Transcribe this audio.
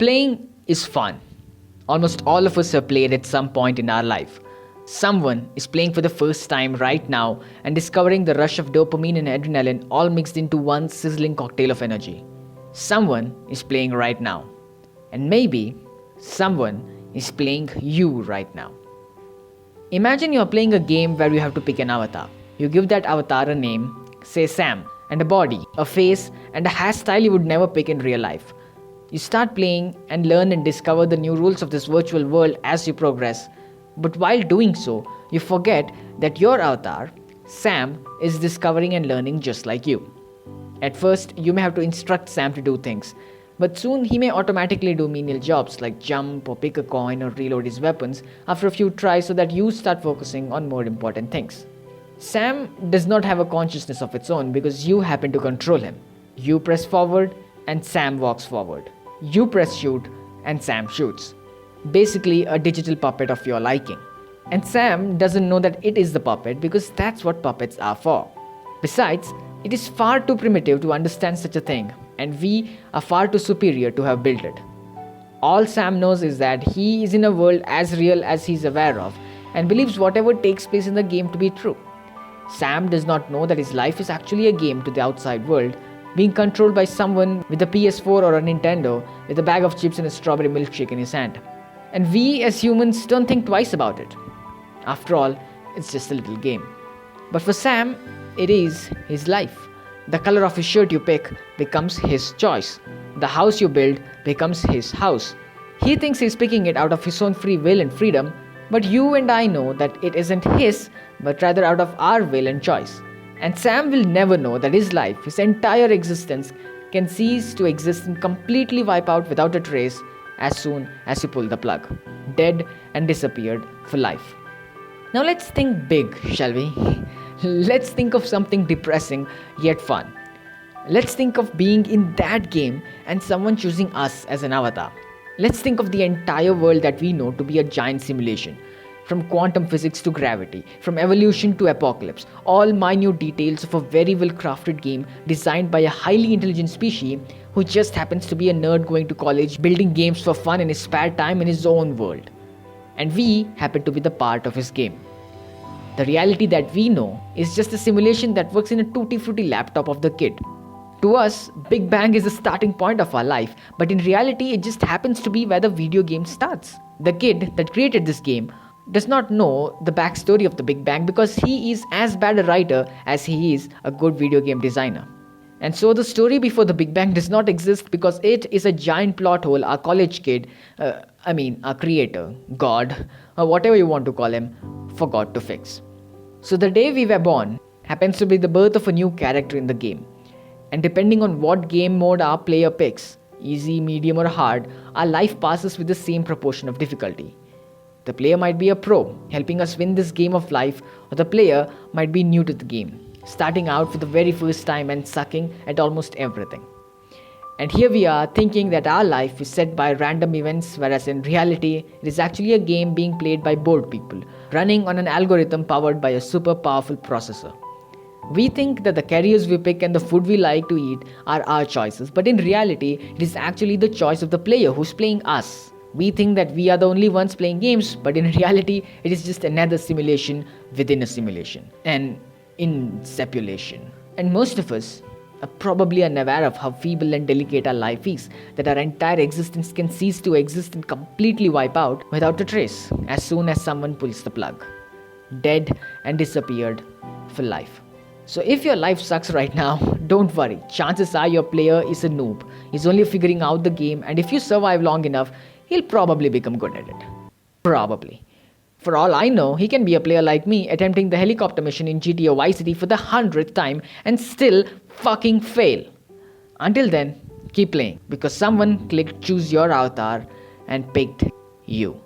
Playing is fun. Almost all of us have played at some point in our life. Someone is playing for the first time right now and discovering the rush of dopamine and adrenaline all mixed into one sizzling cocktail of energy. Someone is playing right now. And maybe someone is playing you right now. Imagine you're playing a game where you have to pick an avatar. You give that avatar a name, say Sam, and a body, a face, and a hairstyle you would never pick in real life. You start playing and learn and discover the new rules of this virtual world as you progress. But while doing so, you forget that your avatar, Sam, is discovering and learning just like you. At first, you may have to instruct Sam to do things, but soon he may automatically do menial jobs like jump or pick a coin or reload his weapons after a few tries so that you start focusing on more important things. Sam does not have a consciousness of its own because you happen to control him. You press forward and Sam walks forward. You press shoot and Sam shoots. Basically a digital puppet of your liking. And Sam doesn't know that it is the puppet because that's what puppets are for. Besides, it is far too primitive to understand such a thing, and we are far too superior to have built it. All Sam knows is that he is in a world as real as he is aware of and believes whatever takes place in the game to be true. Sam does not know that his life is actually a game to the outside world, being controlled by someone with a PS4 or a Nintendo with a bag of chips and a strawberry milkshake in his hand. And we as humans don't think twice about it. After all, it's just a little game. But for Sam, it is his life. The color of his shirt you pick becomes his choice. The house you build becomes his house. He thinks he's picking it out of his own free will and freedom, but you and I know that it isn't his, but rather out of our will and choice. And Sam will never know that his life, his entire existence, can cease to exist and completely wipe out without a trace as soon as you pull the plug. Dead and disappeared for life. Now let's think big, shall we? Let's think of something depressing yet fun. Let's think of being in that game and someone choosing us as an avatar. Let's think of the entire world that we know to be a giant simulation. From quantum physics to gravity, from evolution to apocalypse, all minute details of a very well crafted game designed by a highly intelligent species who just happens to be a nerd going to college building games for fun in his spare time in his own world. And we happen to be the part of his game. The reality that we know is just a simulation that works in a tutti-frutti laptop of the kid. To us, Big Bang is the starting point of our life, but in reality it just happens to be where the video game starts. The kid that created this game does not know the backstory of the Big Bang because he is as bad a writer as he is a good video game designer. And so the story before the Big Bang does not exist because it is a giant plot hole our college kid, our creator, God, or whatever you want to call him, forgot to fix. So the day we were born happens to be the birth of a new character in the game. And depending on what game mode our player picks, easy, medium or hard, our life passes with the same proportion of difficulty. The player might be a pro, helping us win this game of life, or the player might be new to the game, starting out for the very first time and sucking at almost everything. And here we are thinking that our life is set by random events, whereas in reality, it is actually a game being played by bored people, running on an algorithm powered by a super powerful processor. We think that the careers we pick and the food we like to eat are our choices, but in reality, it is actually the choice of the player who's playing us. We think that we are the only ones playing games, but in reality, it is just another simulation within a simulation, an incepulation. And most of us are probably unaware of how feeble and delicate our life is, that our entire existence can cease to exist and completely wipe out without a trace as soon as someone pulls the plug. Dead and disappeared for life. So if your life sucks right now, don't worry. Chances are your player is a noob. He's only figuring out the game, and if you survive long enough, he'll probably become good at it. Probably. For all I know, he can be a player like me attempting the helicopter mission in GTA Vice City for the 100th time and still fucking fail. Until then, keep playing because someone clicked choose your avatar and picked you.